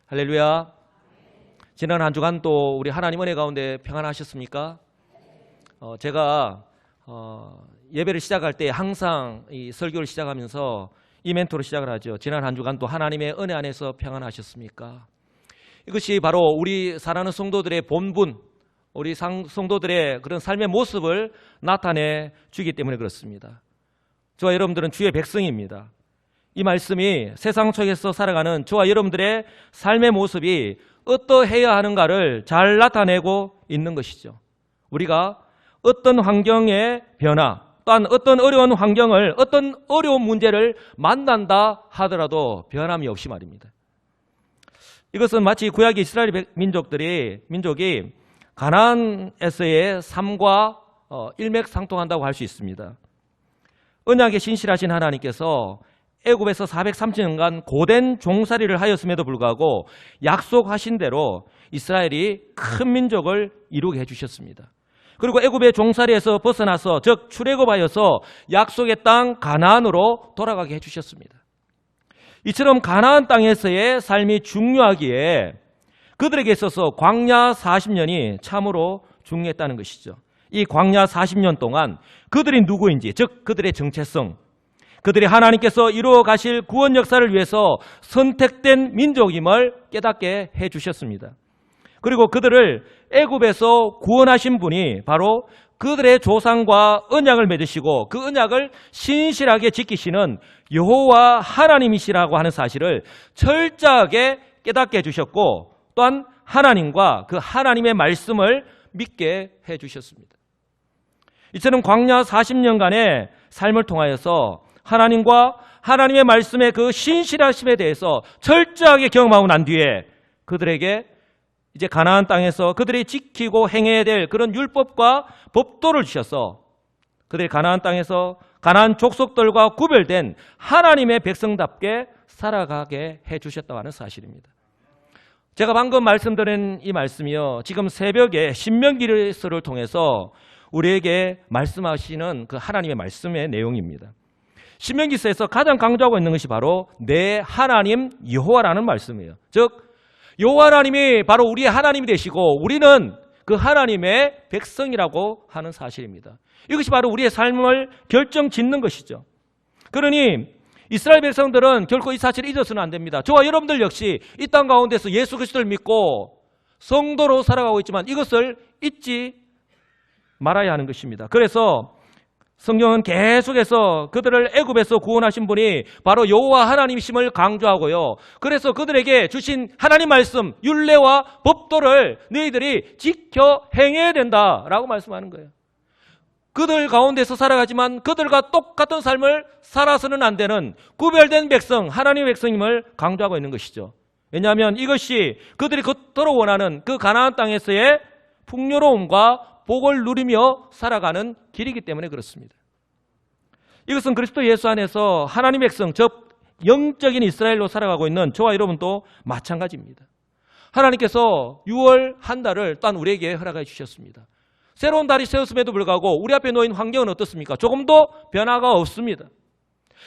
할렐루야. 지난 한 주간 또 우리 하나님 은혜 가운데 평안하셨습니까? 제가 예배를 시작할 때 항상 이 설교를 시작하면서 이 멘토로 시작을 하죠. 지난 한 주간 또 하나님의 은혜 안에서 평안하셨습니까? 이것이 바로 우리 사랑하는 성도들의 본분, 우리 성도들의 그런 삶의 모습을 나타내 주기 때문에 그렇습니다. 저와 여러분들은 주의 백성입니다. 이 말씀이 세상 속에서 살아가는 저와 여러분들의 삶의 모습이 어떠해야 하는가를 잘 나타내고 있는 것이죠. 우리가 어떤 환경의 변화, 또한 어떤 어려운 환경을, 어떤 어려운 문제를 만난다 하더라도 변함이 없이 말입니다. 이것은 마치 구약 이스라엘 민족이 가나안에서의 삶과 일맥상통한다고 할 수 있습니다. 언약에 신실하신 하나님께서 애굽에서 430년간 고된 종살이를 하였음에도 불구하고 약속하신 대로 이스라엘이 큰 민족을 이루게 해주셨습니다. 그리고 애굽의 종살이에서 벗어나서 즉 출애굽하여서 약속의 땅 가나안으로 돌아가게 해주셨습니다. 이처럼 가나안 땅에서의 삶이 중요하기에 그들에게 있어서 광야 40년이 참으로 중요했다는 것이죠. 이 광야 40년 동안 그들이 누구인지, 즉 그들의 정체성, 그들이 하나님께서 이루어 가실 구원 역사를 위해서 선택된 민족임을 깨닫게 해주셨습니다. 그리고 그들을 애굽에서 구원하신 분이 바로 그들의 조상과 언약을 맺으시고 그 언약을 신실하게 지키시는 여호와 하나님이시라고 하는 사실을 철저하게 깨닫게 해주셨고 또한 하나님과 그 하나님의 말씀을 믿게 해주셨습니다. 이처럼 광야 40년간의 삶을 통하여서 하나님과 하나님의 말씀의 그 신실하심에 대해서 철저하게 경험하고 난 뒤에 그들에게 이제 가나안 땅에서 그들이 지키고 행해야 될 그런 율법과 법도를 주셔서 그들이 가나안 땅에서 가나안 족속들과 구별된 하나님의 백성답게 살아가게 해주셨다고 하는 사실입니다. 제가 방금 말씀드린 이 말씀이요, 지금 새벽에 신명기서를 통해서 우리에게 말씀하시는 그 하나님의 말씀의 내용입니다. 신명기서에서 가장 강조하고 있는 것이 바로 내 하나님 여호와라는 말씀이에요. 즉 여호와 하나님이 바로 우리의 하나님이 되시고 우리는 그 하나님의 백성이라고 하는 사실입니다. 이것이 바로 우리의 삶을 결정짓는 것이죠. 그러니 이스라엘 백성들은 결코 이 사실을 잊어서는 안 됩니다. 저와 여러분들 역시 이 땅 가운데서 예수 그리스도를 믿고 성도로 살아가고 있지만 이것을 잊지 말아야 하는 것입니다. 그래서 성경은 계속해서 그들을 애굽에서 구원하신 분이 바로 여호와 하나님이심을 강조하고요. 그래서 그들에게 주신 하나님 말씀, 율례와 법도를 너희들이 지켜 행해야 된다라고 말씀하는 거예요. 그들 가운데서 살아가지만 그들과 똑같은 삶을 살아서는 안 되는 구별된 백성, 하나님의 백성임을 강조하고 있는 것이죠. 왜냐하면 이것이 그들이 겉으로 원하는 그 가나안 땅에서의 풍요로움과 복을 누리며 살아가는 길이기 때문에 그렇습니다. 이것은 그리스도 예수 안에서 하나님의 백성, 즉 영적인 이스라엘로 살아가고 있는 저와 여러분도 마찬가지입니다. 하나님께서 6월 한 달을 또한 우리에게 허락해 주셨습니다. 새로운 달이 세웠음에도 불구하고 우리 앞에 놓인 환경은 어떻습니까? 조금도 변화가 없습니다.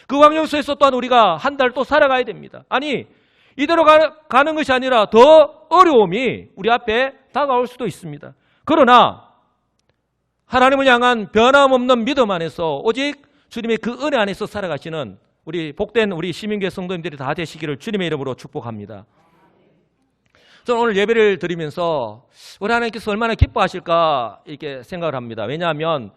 그 환경 속에서 또한 우리가 한 달 또 살아가야 됩니다. 아니, 이대로 가는 것이 아니라 더 어려움이 우리 앞에 다가올 수도 있습니다. 그러나 하나님을 향한 변함없는 믿음 안에서 오직 주님의 그 은혜 안에서 살아가시는 우리 복된 우리 시민교회 성도님들이 다 되시기를 주님의 이름으로 축복합니다. 저는 오늘 예배를 드리면서 우리 하나님께서 얼마나 기뻐하실까 이렇게 생각을 합니다. 왜냐하면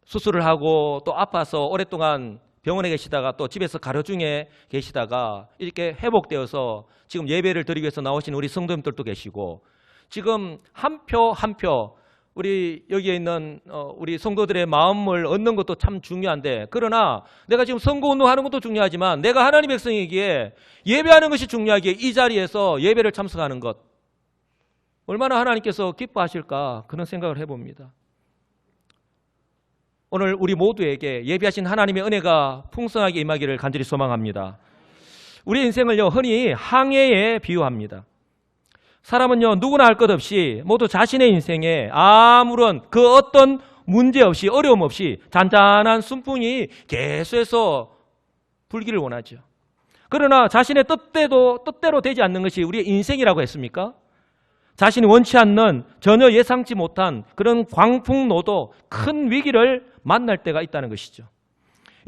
수술을 하고 또 아파서 오랫동안 병원에 계시다가 또 집에서 가려 중에 계시다가 이렇게 회복되어서 지금 예배를 드리기 위해서 나오신 우리 성도님들도 계시고 지금 한 표 한 표 우리 여기에 있는 우리 성도들의 마음을 얻는 것도 참 중요한데 그러나 내가 지금 선거운동하는 것도 중요하지만 내가 하나님의 백성이기에 예배하는 것이 중요하기에 이 자리에서 예배를 참석하는 것 얼마나 하나님께서 기뻐하실까 그런 생각을 해봅니다. 오늘 우리 모두에게 예배하신 하나님의 은혜가 풍성하게 임하기를 간절히 소망합니다. 우리 인생을요 흔히 항해에 비유합니다. 사람은요 누구나 할 것 없이 모두 자신의 인생에 아무런 그 어떤 문제 없이 어려움 없이 잔잔한 순풍이 계속해서 불기를 원하죠. 그러나 자신의 뜻대로 되지 않는 것이 우리의 인생이라고 했습니까? 자신이 원치 않는 전혀 예상치 못한 그런 광풍노도 큰 위기를 만날 때가 있다는 것이죠.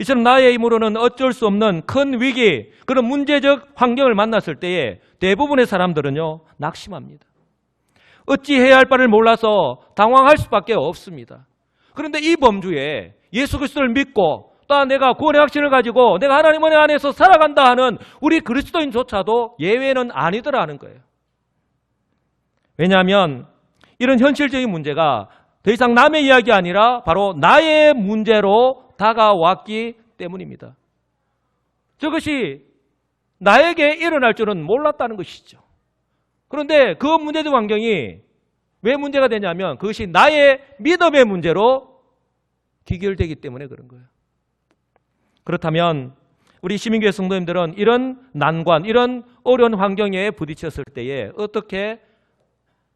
이처럼 나의 힘으로는 어쩔 수 없는 큰 위기, 그런 문제적 환경을 만났을 때에 대부분의 사람들은요, 낙심합니다. 어찌해야 할 바를 몰라서 당황할 수밖에 없습니다. 그런데 이 범주에 예수 그리스도를 믿고 또 내가 구원의 확신을 가지고 내가 하나님 은혜 안에서 살아간다 하는 우리 그리스도인조차도 예외는 아니더라는 거예요. 왜냐하면 이런 현실적인 문제가 더 이상 남의 이야기 아니라 바로 나의 문제로 다가왔기 때문입니다. 저것이 나에게 일어날 줄은 몰랐다는 것이죠. 그런데 그 문제적 환경이 왜 문제가 되냐면 그것이 나의 믿음의 문제로 귀결되기 때문에 그런 거예요. 그렇다면 우리 시민교회 성도님들은 이런 난관, 이런 어려운 환경에 부딪혔을 때에 어떻게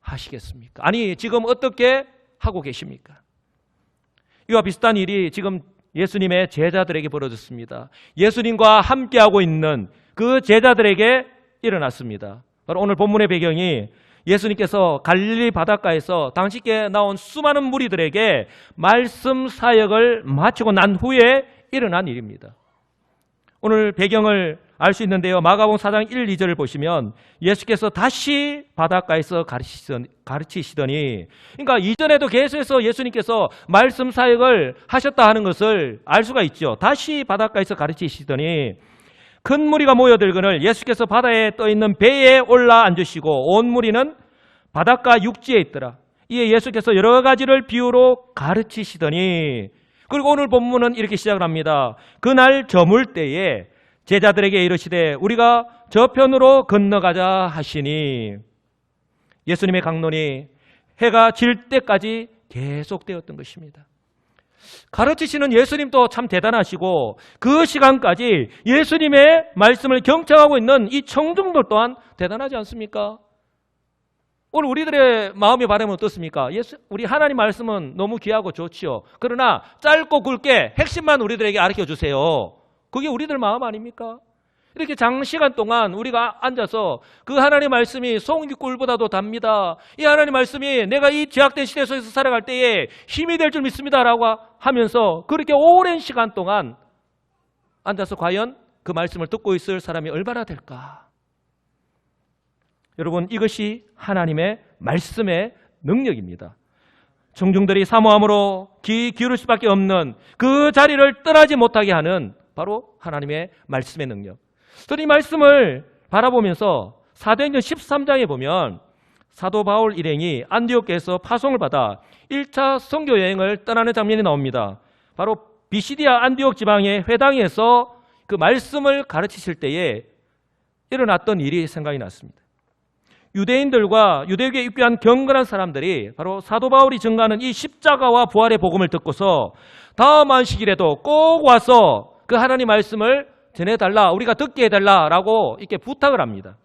하시겠습니까? 아니, 지금 어떻게 하고 계십니까? 이와 비슷한 일이 지금 예수님의 제자들에게 벌어졌습니다. 예수님과 함께하고 있는 그 제자들에게 일어났습니다. 바로 오늘 본문의 배경이 예수님께서 갈릴리 바닷가에서 당시께 나온 수많은 무리들에게 말씀 사역을 마치고 난 후에 일어난 일입니다. 오늘 배경을 알 수 있는데요. 마가복음 4장 1, 2절을 보시면 예수께서 다시 바닷가에서 가르치시더니, 그러니까 이전에도 계속해서 예수님께서 말씀 사역을 하셨다 하는 것을 알 수가 있죠. 다시 바닷가에서 가르치시더니 큰 무리가 모여들거늘 예수께서 바다에 떠있는 배에 올라 앉으시고 온 무리는 바닷가 육지에 있더라. 이에 예수께서 여러 가지를 비유로 가르치시더니, 그리고 오늘 본문은 이렇게 시작을 합니다. 그날 저물 때에 제자들에게 이르시되 우리가 저편으로 건너가자 하시니, 예수님의 강론이 해가 질 때까지 계속되었던 것입니다. 가르치시는 예수님도 참 대단하시고 그 시간까지 예수님의 말씀을 경청하고 있는 이 청중들 또한 대단하지 않습니까? 오늘 우리들의 마음의 바람은 어떻습니까? 우리 하나님 말씀은 너무 귀하고 좋지요. 그러나 짧고 굵게 핵심만 우리들에게 가르쳐주세요. 그게 우리들 마음 아닙니까? 이렇게 장시간 동안 우리가 앉아서 그 하나님 말씀이 송이 꿀보다도 답니다. 이 하나님 말씀이 내가 이 죄악된 시대 속에서 살아갈 때에 힘이 될 줄 믿습니다 라고 하면서 그렇게 오랜 시간 동안 앉아서 과연 그 말씀을 듣고 있을 사람이 얼마나 될까? 여러분, 이것이 하나님의 말씀의 능력입니다. 청중들이 사모함으로 귀 기울일 수밖에 없는 그 자리를 떠나지 못하게 하는 바로 하나님의 말씀의 능력. 저는 이 말씀을 바라보면서 사도행전 13장에 보면 사도 바울 일행이 안디옥에서 파송을 받아 1차 선교 여행을 떠나는 장면이 나옵니다. 바로 비시디아 안디옥 지방의 회당에서 그 말씀을 가르치실 때에 일어났던 일이 생각이 났습니다. 유대인들과 유대교에 입교한 경건한 사람들이 바로 사도 바울이 증거하는 이 십자가와 부활의 복음을 듣고서 다음 안식일에도 꼭 와서 그 하나님 말씀을 전해달라, 우리가 듣게 해달라라고 이렇게 부탁을 합니다.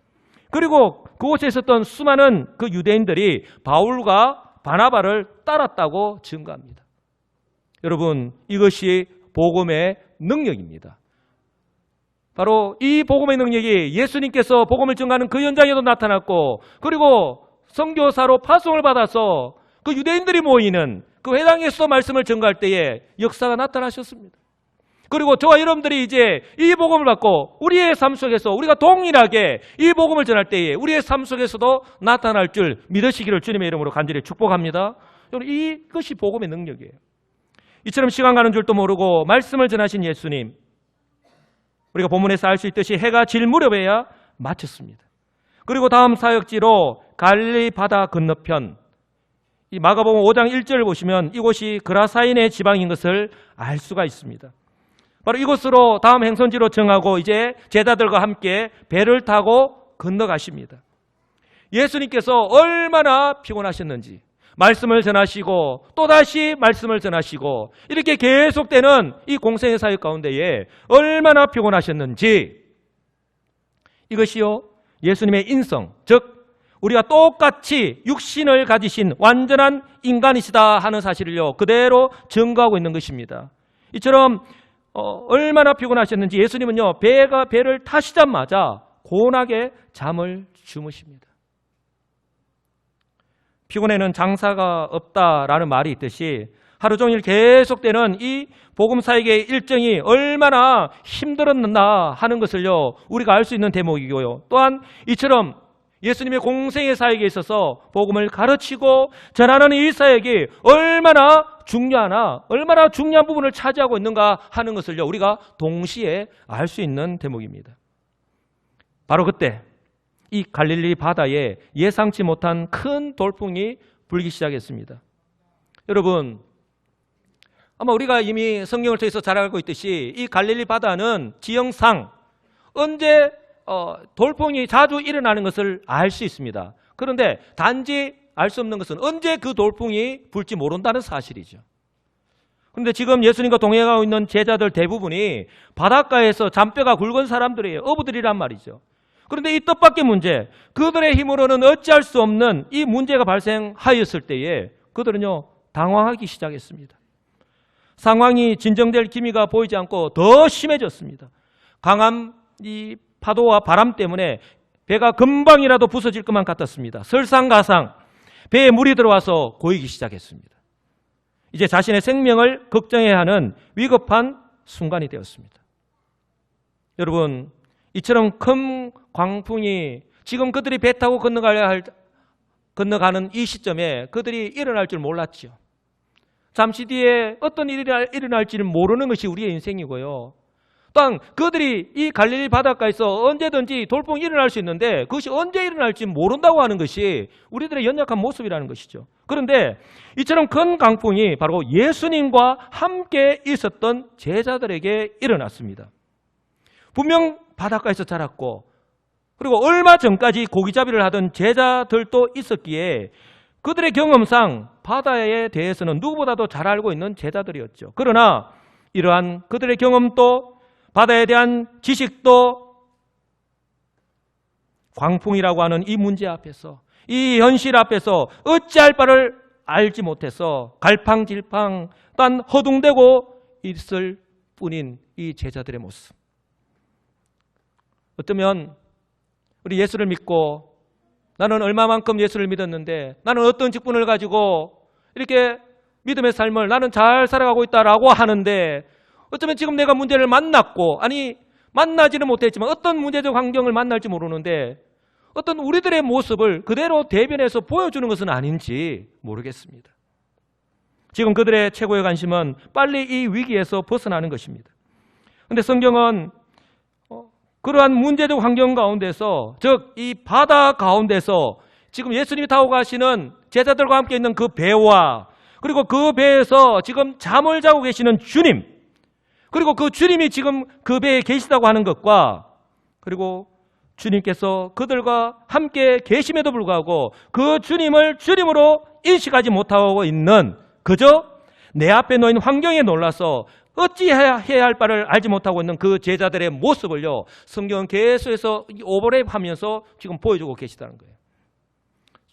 그리고 그곳에 있었던 수많은 그 유대인들이 바울과 바나바를 따랐다고 증거합니다. 여러분, 이것이 복음의 능력입니다. 바로 이 복음의 능력이 예수님께서 복음을 증거하는 그 현장에도 나타났고, 그리고 선교사로 파송을 받아서 그 유대인들이 모이는 그 회당에서 말씀을 증거할 때에 역사가 나타나셨습니다. 그리고 저와 여러분들이 이제 이 복음을 받고 우리의 삶 속에서 우리가 동일하게 이 복음을 전할 때에 우리의 삶 속에서도 나타날 줄 믿으시기를 주님의 이름으로 간절히 축복합니다. 여러분, 이것이 복음의 능력이에요. 이처럼 시간 가는 줄도 모르고 말씀을 전하신 예수님, 우리가 본문에서 알 수 있듯이 해가 질 무렵에야 마쳤습니다. 그리고 다음 사역지로 갈릴리 바다 건너편, 이 마가복음 5장 1절을 보시면 이곳이 그라사인의 지방인 것을 알 수가 있습니다. 바로 이곳으로 다음 행선지로 정하고 이제 제자들과 함께 배를 타고 건너가십니다. 예수님께서 얼마나 피곤하셨는지 말씀을 전하시고 또다시 말씀을 전하시고 이렇게 계속되는 이 공생의 사역 가운데에 얼마나 피곤하셨는지, 이것이요 예수님의 인성, 즉 우리가 똑같이 육신을 가지신 완전한 인간이시다 하는 사실을요 그대로 증거하고 있는 것입니다. 이처럼 얼마나 피곤하셨는지 예수님은요, 배를 타시자마자 고운하게 잠을 주무십니다. 피곤에는 장사가 없다라는 말이 있듯이 하루 종일 계속되는 이 복음사역의 일정이 얼마나 힘들었나 하는 것을요, 우리가 알 수 있는 대목이고요. 또한 이처럼 예수님의 공생의 사역에 있어서 복음을 가르치고 전하는 이 사역이 얼마나 중요하나, 얼마나 중요한 부분을 차지하고 있는가 하는 것을요, 우리가 동시에 알 수 있는 대목입니다. 바로 그때 이 갈릴리 바다에 예상치 못한 큰 돌풍이 불기 시작했습니다. 여러분, 아마 우리가 이미 성경을 통해서 잘 알고 있듯이 이 갈릴리 바다는 지형상 언제 돌풍이 자주 일어나는 것을 알 수 있습니다. 그런데 단지 알 수 없는 것은 언제 그 돌풍이 불지 모른다는 사실이죠. 그런데 지금 예수님과 동행하고 있는 제자들 대부분이 바닷가에서 잔뼈가 굵은 사람들이에요. 어부들이란 말이죠. 그런데 이 뜻밖의 문제, 그들의 힘으로는 어찌할 수 없는 이 문제가 발생하였을 때에 그들은요, 당황하기 시작했습니다. 상황이 진정될 기미가 보이지 않고 더 심해졌습니다. 강한 이 파도와 바람 때문에 배가 금방이라도 부서질 것만 같았습니다. 설상가상 배에 물이 들어와서 고이기 시작했습니다. 이제 자신의 생명을 걱정해야 하는 위급한 순간이 되었습니다. 여러분, 이처럼 큰 광풍이 지금 그들이 배 타고 건너가는 이 시점에 그들이 일어날 줄 몰랐죠. 잠시 뒤에 어떤 일이 일어날지는 모르는 것이 우리의 인생이고요. 또한 그들이 이 갈릴리 바닷가에서 언제든지 돌풍이 일어날 수 있는데 그것이 언제 일어날지 모른다고 하는 것이 우리들의 연약한 모습이라는 것이죠. 그런데 이처럼 큰 강풍이 바로 예수님과 함께 있었던 제자들에게 일어났습니다. 분명 바닷가에서 자랐고 그리고 얼마 전까지 고기잡이를 하던 제자들도 있었기에 그들의 경험상 바다에 대해서는 누구보다도 잘 알고 있는 제자들이었죠. 그러나 이러한 그들의 경험도 바다에 대한 지식도 광풍이라고 하는 이 문제 앞에서, 이 현실 앞에서 어찌할 바를 알지 못해서 갈팡질팡 딴 허둥대고 있을 뿐인 이 제자들의 모습. 어쩌면 우리 예수를 믿고 나는 얼마만큼 예수를 믿었는데 나는 어떤 직분을 가지고 이렇게 믿음의 삶을 나는 잘 살아가고 있다라고 하는데 어쩌면 지금 내가 문제를 만났고 아니 만나지는 못했지만 어떤 문제적 환경을 만날지 모르는데 어떤 우리들의 모습을 그대로 대변해서 보여주는 것은 아닌지 모르겠습니다. 지금 그들의 최고의 관심은 빨리 이 위기에서 벗어나는 것입니다. 그런데 성경은 그러한 문제적 환경 가운데서 즉 이 바다 가운데서 지금 예수님이 타고 가시는 제자들과 함께 있는 그 배와 그리고 그 배에서 지금 잠을 자고 계시는 주님 그리고 그 주님이 지금 그 배에 계시다고 하는 것과 그리고 주님께서 그들과 함께 계심에도 불구하고 그 주님을 주님으로 인식하지 못하고 있는 그저 내 앞에 놓인 환경에 놀라서 어찌해야 할 바를 알지 못하고 있는 그 제자들의 모습을요 성경은 계속해서 오버랩하면서 지금 보여주고 계시다는 거예요.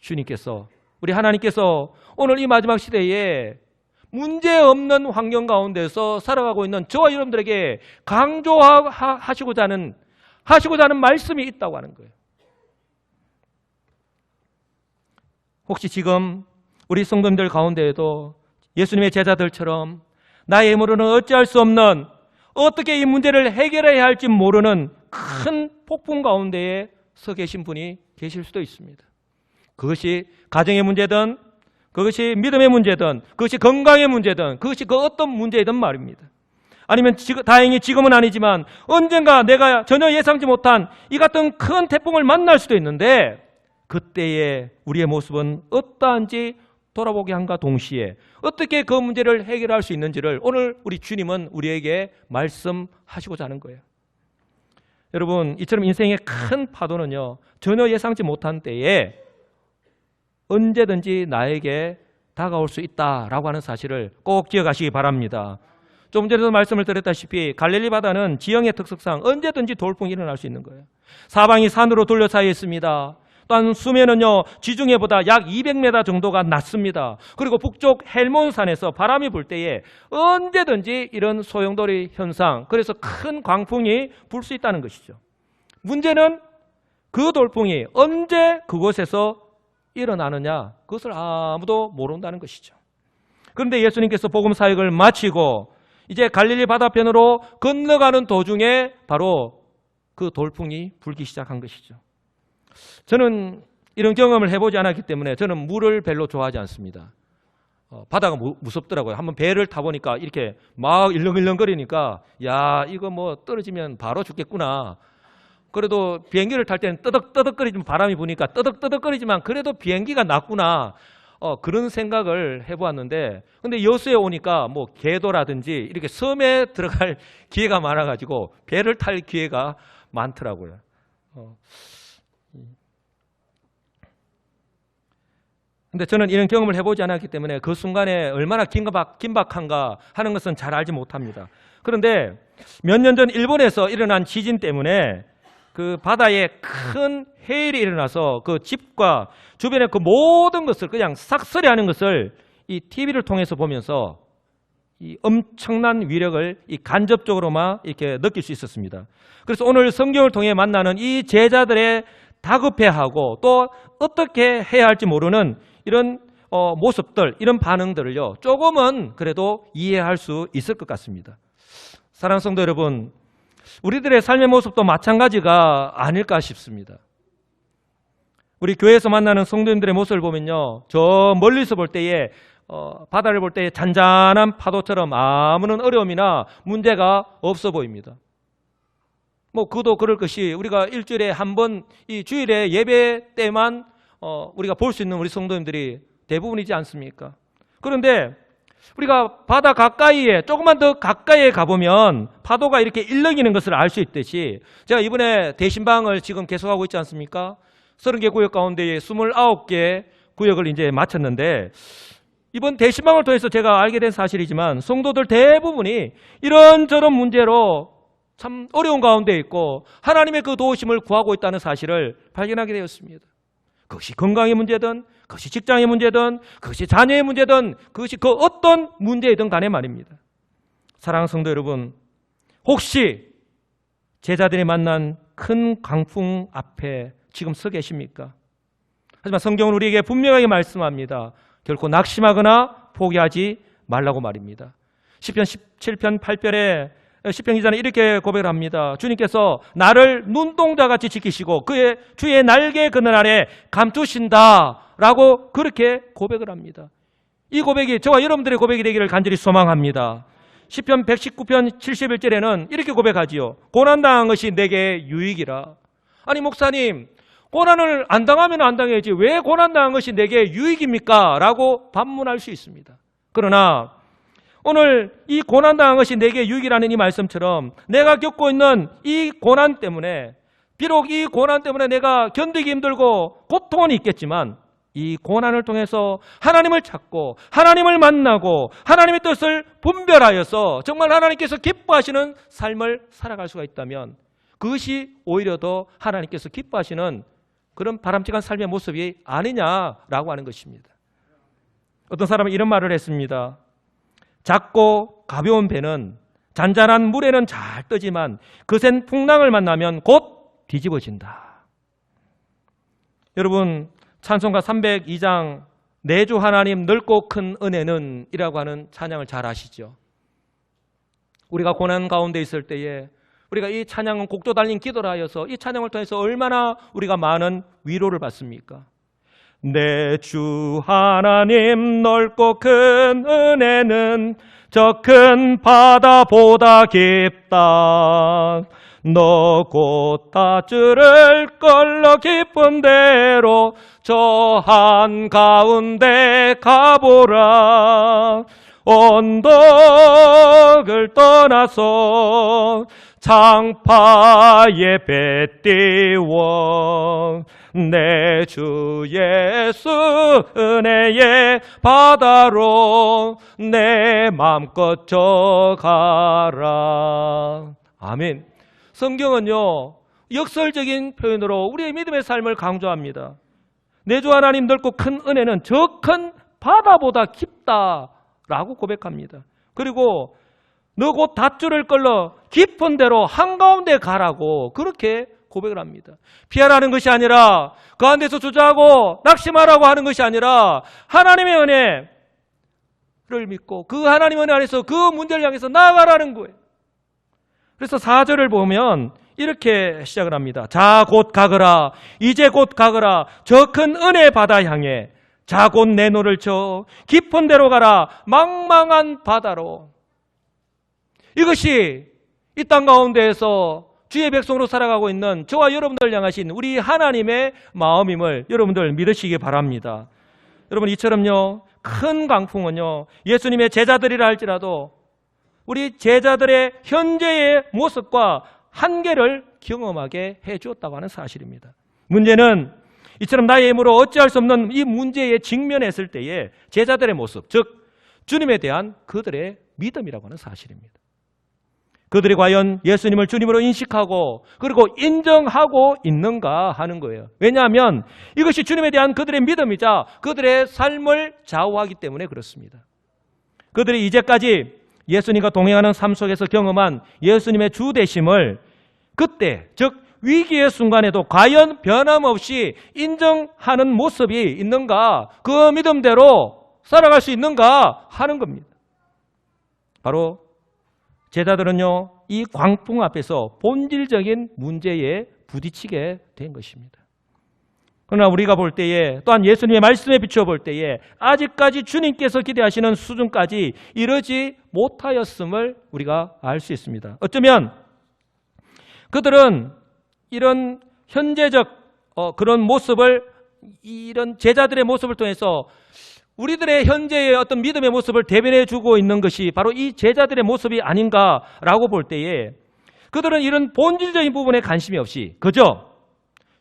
주님께서 우리 하나님께서 오늘 이 마지막 시대에 문제없는 환경 가운데서 살아가고 있는 저와 여러분들에게 강조하시고자 하는 말씀이 있다고 하는 거예요. 혹시 지금 우리 성도님들 가운데에도 예수님의 제자들처럼 나의 힘으로는 어찌할 수 없는 어떻게 이 문제를 해결해야 할지 모르는 큰 폭풍 가운데에 서 계신 분이 계실 수도 있습니다. 그것이 가정의 문제든 그것이 믿음의 문제든 그것이 건강의 문제든 그것이 그 어떤 문제이든 말입니다. 아니면 다행히 지금은 아니지만 언젠가 내가 전혀 예상치 못한 이 같은 큰 태풍을 만날 수도 있는데 그때의 우리의 모습은 어떠한지 돌아보게 한과 동시에 어떻게 그 문제를 해결할 수 있는지를 오늘 우리 주님은 우리에게 말씀하시고자 하는 거예요. 여러분, 이처럼 인생의 큰 파도는요 전혀 예상치 못한 때에 언제든지 나에게 다가올 수 있다라고 하는 사실을 꼭 기억하시기 바랍니다. 좀 전에도 말씀을 드렸다시피 갈릴리 바다는 지형의 특성상 언제든지 돌풍이 일어날 수 있는 거예요. 사방이 산으로 둘러싸여 있습니다. 또한 수면은요 지중해보다 약 200m 정도가 낮습니다. 그리고 북쪽 헬몬산에서 바람이 불 때에 언제든지 이런 소용돌이 현상, 그래서 큰 광풍이 불 수 있다는 것이죠. 문제는 그 돌풍이 언제 그곳에서 일어나느냐, 그것을 아무도 모른다는 것이죠. 그런데 예수님께서 복음 사역을 마치고 이제 갈릴리 바다편으로 건너가는 도중에 바로 그 돌풍이 불기 시작한 것이죠. 저는 이런 경험을 해보지 않았기 때문에 저는 물을 별로 좋아하지 않습니다. 바다가 무섭더라고요. 한번 배를 타보니까 이렇게 막 일렁일렁거리니까 야, 이거 뭐 떨어지면 바로 죽겠구나. 그래도 비행기를 탈 때는 뜨덕뜨덕거리지만 바람이 부니까 뜨덕뜨덕거리지만 그래도 비행기가 낫구나. 그런 생각을 해보았는데, 근데 여수에 오니까 뭐 개도라든지 이렇게 섬에 들어갈 기회가 많아가지고 배를 탈 기회가 많더라고요. 근데 저는 이런 경험을 해보지 않았기 때문에 그 순간에 얼마나 긴박한가 하는 것은 잘 알지 못합니다. 그런데 몇 년 전 일본에서 일어난 지진 때문에 그 바다에 큰 해일이 일어나서 그 집과 주변의 그 모든 것을 그냥 싹쓸이하는 것을 이 TV를 통해서 보면서 이 엄청난 위력을 이 간접적으로만 이렇게 느낄 수 있었습니다. 그래서 오늘 성경을 통해 만나는 이 제자들의 다급해하고 또 어떻게 해야 할지 모르는 이런 모습들, 이런 반응들을요 조금은 그래도 이해할 수 있을 것 같습니다. 사랑하는 성도 여러분, 우리들의 삶의 모습도 마찬가지가 아닐까 싶습니다. 우리 교회에서 만나는 성도님들의 모습을 보면요, 저 멀리서 볼 때에 바다를 볼 때에 잔잔한 파도처럼 아무런 어려움이나 문제가 없어 보입니다. 뭐 그도 그럴 것이 우리가 일주일에 한 번 이 주일에 예배 때만 우리가 볼 수 있는 우리 성도님들이 대부분이지 않습니까? 그런데 우리가 바다 가까이에 조금만 더 가까이에 가보면 파도가 이렇게 일렁이는 것을 알 수 있듯이, 제가 이번에 대신방을 지금 계속하고 있지 않습니까? 30개 구역 가운데 29개 구역을 이제 마쳤는데, 이번 대신방을 통해서 제가 알게 된 사실이지만 성도들 대부분이 이런저런 문제로 참 어려운 가운데 있고 하나님의 그 도우심을 구하고 있다는 사실을 발견하게 되었습니다. 그것이 건강의 문제든, 그것이 직장의 문제든, 그것이 자녀의 문제든, 그것이 그 어떤 문제이든 간에 말입니다. 사랑하는 성도 여러분, 혹시 제자들이 만난 큰 강풍 앞에 지금 서 계십니까? 하지만 성경은 우리에게 분명하게 말씀합니다. 결코 낙심하거나 포기하지 말라고 말입니다. 시편 17편 8절에 시편 기자는 이렇게 고백을 합니다. 주님께서 나를 눈동자같이 지키시고 그의 주의 날개 그늘 아래 감추신다라고 그렇게 고백을 합니다. 이 고백이 저와 여러분들의 고백이 되기를 간절히 소망합니다. 시편 119편 71절에는 이렇게 고백하지요. 고난당한 것이 내게 유익이라. 아니 목사님, 고난을 안 당하면 안 당해야지 왜 고난당한 것이 내게 유익입니까? 라고 반문할 수 있습니다. 그러나 오늘 이 고난당한 것이 내게 유익이라는 이 말씀처럼 내가 겪고 있는 이 고난 때문에, 비록 이 고난 때문에 내가 견디기 힘들고 고통은 있겠지만 이 고난을 통해서 하나님을 찾고 하나님을 만나고 하나님의 뜻을 분별하여서 정말 하나님께서 기뻐하시는 삶을 살아갈 수가 있다면 그것이 오히려 더 하나님께서 기뻐하시는 그런 바람직한 삶의 모습이 아니냐라고 하는 것입니다. 어떤 사람은 이런 말을 했습니다. 작고 가벼운 배는 잔잔한 물에는 잘 뜨지만 거센 풍랑을 만나면 곧 뒤집어진다. 여러분, 찬송가 302장 내 주 하나님 넓고 큰 은혜는 이라고 하는 찬양을 잘 아시죠? 우리가 고난 가운데 있을 때에 우리가 이 찬양은 곡조 달린 기도를 하여서 이 찬양을 통해서 얼마나 우리가 많은 위로를 받습니까? 내 주 하나님 넓고 큰 은혜는 저 큰 바다보다 깊다. 너 곧 닷줄을 걸러 깊은 대로 저 한가운데 가보라. 언덕을 떠나서 장파에 배 띄워 내 주 예수 은혜의 바다로 내 맘껏 져가라. 아멘. 성경은요 역설적인 표현으로 우리의 믿음의 삶을 강조합니다. 내 주 하나님 넓고 큰 은혜는 저 큰 바다보다 깊다라고 고백합니다. 그리고 너 곧 닷줄을 끌러 깊은 데로 한가운데 가라고 그렇게 고백을 합니다. 피하라는 것이 아니라 그 안에서 주저하고 낙심하라고 하는 것이 아니라 하나님의 은혜를 믿고 그 하나님의 은혜 안에서 그 문제를 향해서 나아가라는 거예요. 그래서 4절을 보면 이렇게 시작을 합니다. 자 곧 가거라, 이제 곧 가거라, 저 큰 은혜 바다 향해. 자 곧 내 노를 쳐 깊은 데로 가라, 망망한 바다로. 이것이 이 땅 가운데에서 주의 백성으로 살아가고 있는 저와 여러분들 향하신 우리 하나님의 마음임을 여러분들 믿으시기 바랍니다. 여러분, 이처럼요, 큰 강풍은요, 예수님의 제자들이라 할지라도 우리 제자들의 현재의 모습과 한계를 경험하게 해주었다고 하는 사실입니다. 문제는 이처럼 나의 힘으로 어찌할 수 없는 이 문제에 직면했을 때의 제자들의 모습, 즉 주님에 대한 그들의 믿음이라고 하는 사실입니다. 그들이 과연 예수님을 주님으로 인식하고 그리고 인정하고 있는가 하는 거예요. 왜냐하면 이것이 주님에 대한 그들의 믿음이자 그들의 삶을 좌우하기 때문에 그렇습니다. 그들이 이제까지 예수님과 동행하는 삶 속에서 경험한 예수님의 주 되심을 그때, 즉 위기의 순간에도 과연 변함없이 인정하는 모습이 있는가, 그 믿음대로 살아갈 수 있는가 하는 겁니다. 바로 제자들은요, 이 광풍 앞에서 본질적인 문제에 부딪히게 된 것입니다. 그러나 우리가 볼 때에, 또한 예수님의 말씀에 비추어 볼 때에 아직까지 주님께서 기대하시는 수준까지 이르지 못하였음을 우리가 알 수 있습니다. 어쩌면 그들은 이런 현재적 그런 모습을, 이런 제자들의 모습을 통해서 우리들의 현재의 어떤 믿음의 모습을 대변해 주고 있는 것이 바로 이 제자들의 모습이 아닌가라고 볼 때에 그들은 이런 본질적인 부분에 관심이 없이 그저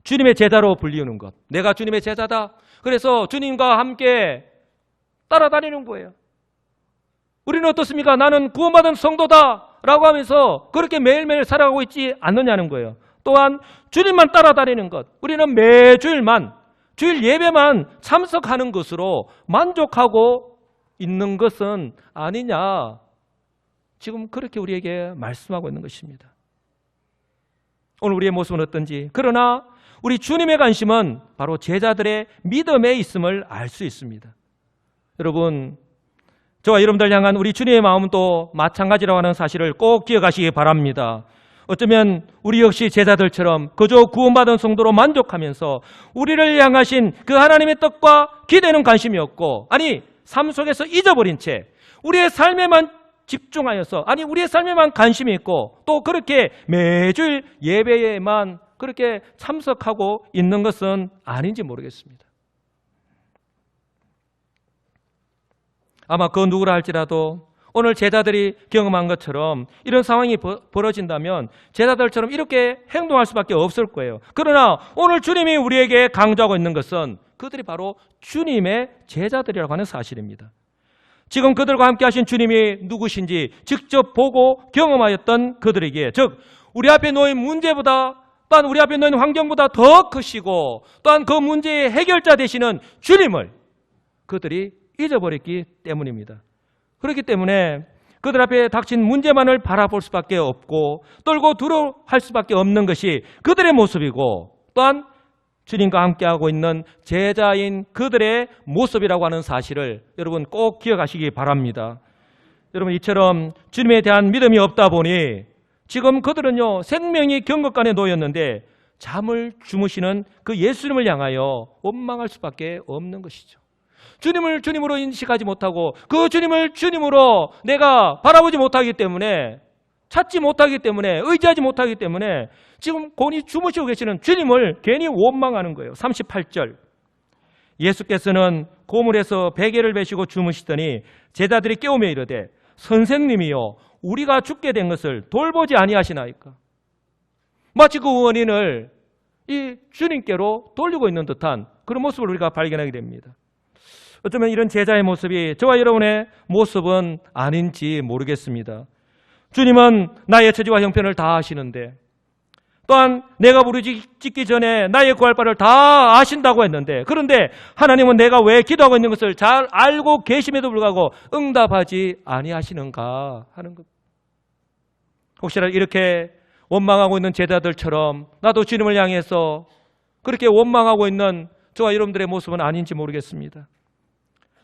주님의 제자로 불리우는 것, 내가 주님의 제자다, 그래서 주님과 함께 따라다니는 거예요. 우리는 어떻습니까? 나는 구원받은 성도다 라고 하면서 그렇게 매일매일 살아가고 있지 않느냐는 거예요. 또한 주님만 따라다니는 것, 우리는 매주일만 주일 예배만 참석하는 것으로 만족하고 있는 것은 아니냐, 지금 그렇게 우리에게 말씀하고 있는 것입니다. 오늘 우리의 모습은 어떤지, 그러나 우리 주님의 관심은 바로 제자들의 믿음에 있음을 알 수 있습니다. 여러분, 저와 여러분들 향한 우리 주님의 마음은 또 마찬가지라고 하는 사실을 꼭 기억하시기 바랍니다. 어쩌면 우리 역시 제자들처럼 그저 구원받은 성도로 만족하면서 우리를 향하신 그 하나님의 뜻과 기대는 관심이 없고, 아니 삶 속에서 잊어버린 채 우리의 삶에만 집중하여서, 아니 우리의 삶에만 관심이 있고 또 그렇게 매주일 예배에만 그렇게 참석하고 있는 것은 아닌지 모르겠습니다. 아마 그 누구라 할지라도 오늘 제자들이 경험한 것처럼 이런 상황이 벌어진다면 제자들처럼 이렇게 행동할 수밖에 없을 거예요. 그러나 오늘 주님이 우리에게 강조하고 있는 것은 그들이 바로 주님의 제자들이라고 하는 사실입니다. 지금 그들과 함께 하신 주님이 누구신지 직접 보고 경험하였던 그들에게, 즉 우리 앞에 놓인 문제보다, 또한 우리 앞에 놓인 환경보다 더 크시고 또한 그 문제의 해결자 되시는 주님을 그들이 잊어버렸기 때문입니다. 그렇기 때문에 그들 앞에 닥친 문제만을 바라볼 수밖에 없고 떨고 두려워할 수밖에 없는 것이 그들의 모습이고, 또한 주님과 함께하고 있는 제자인 그들의 모습이라고 하는 사실을 여러분 꼭 기억하시기 바랍니다. 여러분, 이처럼 주님에 대한 믿음이 없다 보니 지금 그들은요, 생명이 경각간에 놓였는데 잠을 주무시는 그 예수님을 향하여 원망할 수밖에 없는 것이죠. 주님을 주님으로 인식하지 못하고 그 주님을 주님으로 내가 바라보지 못하기 때문에, 찾지 못하기 때문에, 의지하지 못하기 때문에 지금 곤히 주무시고 계시는 주님을 괜히 원망하는 거예요. 38절, 예수께서는 고물에서 베개를 베시고 주무시더니 제자들이 깨우며 이르되 선생님이요 우리가 죽게 된 것을 돌보지 아니하시나이까. 마치 그 원인을 이 주님께로 돌리고 있는 듯한 그런 모습을 우리가 발견하게 됩니다. 어쩌면 이런 제자의 모습이 저와 여러분의 모습은 아닌지 모르겠습니다. 주님은 나의 처지와 형편을 다 아시는데, 또한 내가 부르짖기 전에 나의 구할 바를 다 아신다고 했는데, 그런데 하나님은 내가 왜 기도하고 있는 것을 잘 알고 계심에도 불구하고 응답하지 아니하시는가 하는 것. 혹시나 이렇게 원망하고 있는 제자들처럼 나도 주님을 향해서 그렇게 원망하고 있는 저와 여러분들의 모습은 아닌지 모르겠습니다.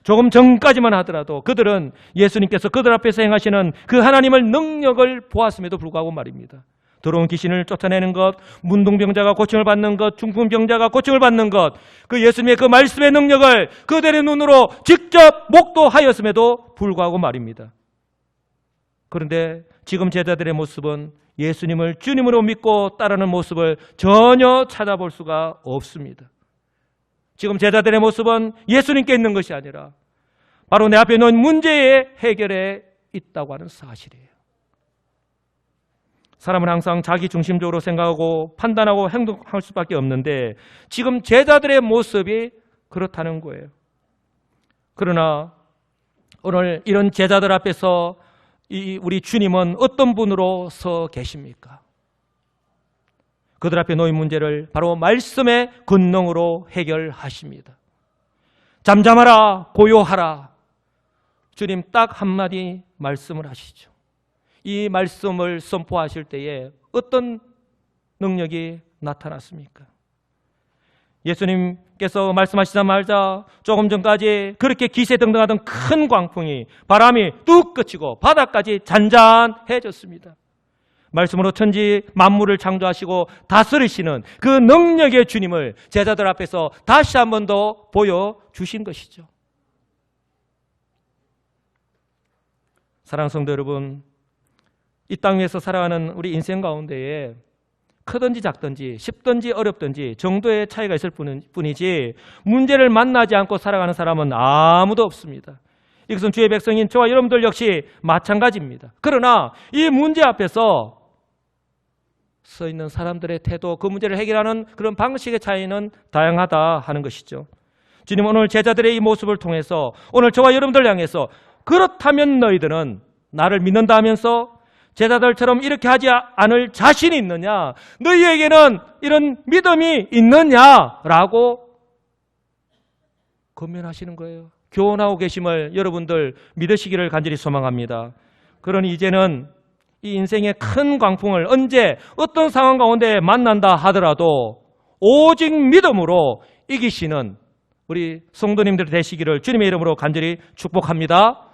조금 전까지만 하더라도 그들은 예수님께서 그들 앞에서 행하시는 그 하나님의 능력을 보았음에도 불구하고 말입니다. 더러운 귀신을 쫓아내는 것, 문둥병자가 고침을 받는 것, 중풍병자가 고침을 받는 것, 그 예수님의 그 말씀의 능력을 그들의 눈으로 직접 목도하였음에도 불구하고 말입니다. 그런데 지금 제자들의 모습은 예수님을 주님으로 믿고 따르는 모습을 전혀 찾아볼 수가 없습니다. 지금 제자들의 모습은 예수님께 있는 것이 아니라 바로 내 앞에 놓인 문제의 해결에 있다고 하는 사실이에요. 사람은 항상 자기 중심적으로 생각하고 판단하고 행동할 수밖에 없는데 지금 제자들의 모습이 그렇다는 거예요. 그러나 오늘 이런 제자들 앞에서 우리 주님은 어떤 분으로 서 계십니까? 그들 앞에 놓인 문제를 바로 말씀의 권능으로 해결하십니다. 잠잠하라, 고요하라. 주님 딱 한마디 말씀을 하시죠. 이 말씀을 선포하실 때에 어떤 능력이 나타났습니까? 예수님께서 말씀하시자마자 조금 전까지 그렇게 기세등등하던 큰 광풍이, 바람이 뚝 그치고 바다까지 잔잔해졌습니다. 말씀으로 천지 만물을 창조하시고 다스리시는 그 능력의 주님을 제자들 앞에서 다시 한 번 더 보여주신 것이죠. 사랑하는 성도 여러분, 이 땅 위에서 살아가는 우리 인생 가운데에 크든지 작든지 쉽든지 어렵든지 정도의 차이가 있을 뿐이지 문제를 만나지 않고 살아가는 사람은 아무도 없습니다. 이것은 주의 백성인 저와 여러분들 역시 마찬가지입니다. 그러나 이 문제 앞에서 서 있는 사람들의 태도, 그 문제를 해결하는 그런 방식의 차이는 다양하다 하는 것이죠. 주님 오늘 제자들의 이 모습을 통해서 오늘 저와 여러분들 향해서 그렇다면 너희들은 나를 믿는다 하면서 제자들처럼 이렇게 하지 않을 자신이 있느냐? 너희에게는 이런 믿음이 있느냐라고 권면하시는 거예요. 교훈하고 계심을 여러분들 믿으시기를 간절히 소망합니다. 그러니 이제는 이 인생의 큰 광풍을 언제 어떤 상황 가운데 만난다 하더라도 오직 믿음으로 이기시는 우리 성도님들 되시기를 주님의 이름으로 간절히 축복합니다.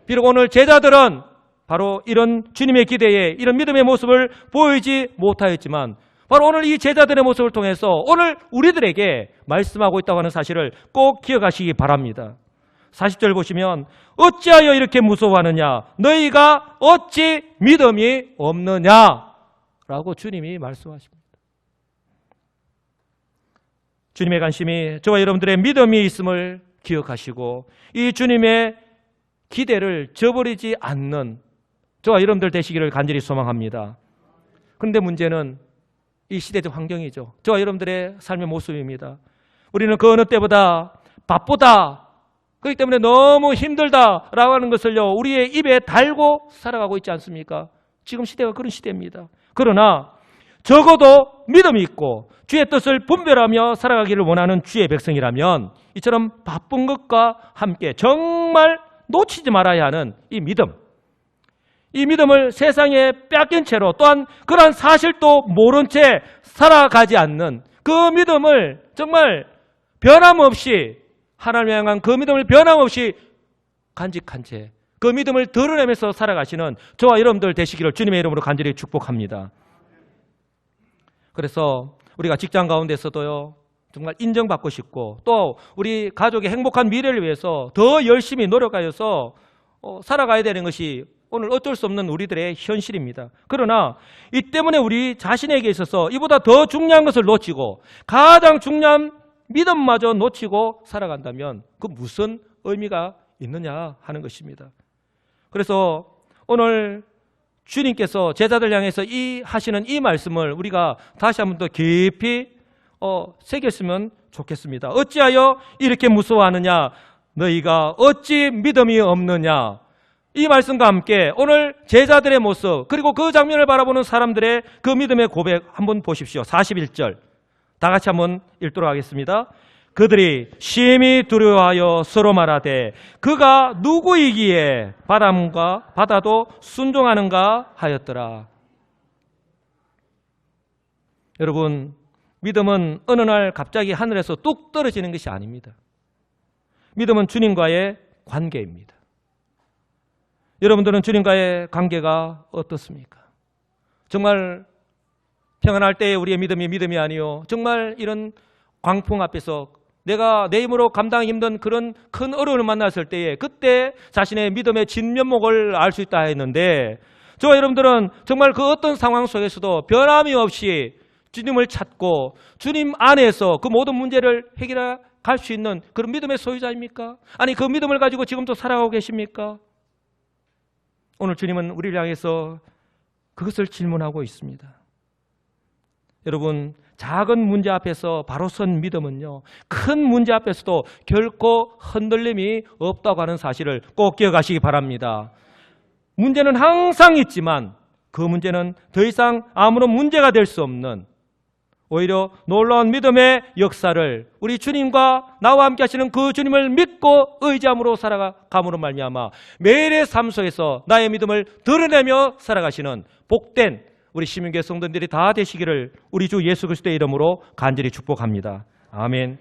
비록 오늘 제자들은 바로 이런 주님의 기대에 이런 믿음의 모습을 보이지 못하였지만 바로 오늘 이 제자들의 모습을 통해서 오늘 우리들에게 말씀하고 있다고 하는 사실을 꼭 기억하시기 바랍니다. 40절 보시면 어찌하여 이렇게 무서워하느냐? 너희가 어찌 믿음이 없느냐? 라고 주님이 말씀하십니다. 주님의 관심이 저와 여러분들의 믿음이 있음을 기억하시고 이 주님의 기대를 저버리지 않는 저와 여러분들 되시기를 간절히 소망합니다. 그런데 문제는 이 시대적 환경이죠. 저와 여러분들의 삶의 모습입니다. 우리는 그 어느 때보다 바쁘다, 그렇기 때문에 너무 힘들다라고 하는 것을요 우리의 입에 달고 살아가고 있지 않습니까? 지금 시대가 그런 시대입니다. 그러나 적어도 믿음이 있고 주의 뜻을 분별하며 살아가기를 원하는 주의 백성이라면 이처럼 바쁜 것과 함께 정말 놓치지 말아야 하는 이 믿음, 이 믿음을 세상에 뺏긴 채로 또한 그러한 사실도 모른 채 살아가지 않는 그 믿음을 정말 변함없이 하나님을 향한 그 믿음을 변함없이 간직한 채 그 믿음을 드러내면서 살아가시는 저와 여러분들 되시기를 주님의 이름으로 간절히 축복합니다. 그래서 우리가 직장 가운데서도요 정말 인정받고 싶고 또 우리 가족의 행복한 미래를 위해서 더 열심히 노력하여서 살아가야 되는 것이 오늘 어쩔 수 없는 우리들의 현실입니다. 그러나 이 때문에 우리 자신에게 있어서 이보다 더 중요한 것을 놓치고 가장 중요한 믿음마저 놓치고 살아간다면 그 무슨 의미가 있느냐 하는 것입니다. 그래서 오늘 주님께서 제자들 향해서 하시는 이 말씀을 우리가 다시 한번 더 깊이 새겼으면 좋겠습니다. 어찌하여 이렇게 무서워하느냐? 너희가 어찌 믿음이 없느냐? 이 말씀과 함께 오늘 제자들의 모습 그리고 그 장면을 바라보는 사람들의 그 믿음의 고백 한번 보십시오. 41절 다 같이 한번 읽도록 하겠습니다. 그들이 심히 두려워하여 서로 말하되 그가 누구이기에 바람과 바다도 순종하는가 하였더라. 여러분, 믿음은 어느 날 갑자기 하늘에서 뚝 떨어지는 것이 아닙니다. 믿음은 주님과의 관계입니다. 여러분들은 주님과의 관계가 어떻습니까? 정말 평안할 때의 우리의 믿음이 아니요, 정말 이런 광풍 앞에서 내가 내 힘으로 감당하기 힘든 그런 큰 어려움을 만났을 때에 그때 자신의 믿음의 진면목을 알 수 있다 했는데, 저와 여러분들은 정말 그 어떤 상황 속에서도 변함이 없이 주님을 찾고 주님 안에서 그 모든 문제를 해결해 갈 수 있는 그런 믿음의 소유자입니까? 아니, 그 믿음을 가지고 지금도 살아가고 계십니까? 오늘 주님은 우리를 향해서 그것을 질문하고 있습니다. 여러분, 작은 문제 앞에서 바로 선 믿음은요, 큰 문제 앞에서도 결코 흔들림이 없다고 하는 사실을 꼭 기억하시기 바랍니다. 문제는 항상 있지만 그 문제는 더 이상 아무런 문제가 될 수 없는, 오히려 놀라운 믿음의 역사를 우리 주님과 나와 함께 하시는 그 주님을 믿고 의지함으로 살아감으로 말미암아 매일의 삶 속에서 나의 믿음을 드러내며 살아가시는 복된 우리 시민교회 성도들이 다 되시기를 우리 주 예수 그리스도의 이름으로 간절히 축복합니다. 아멘.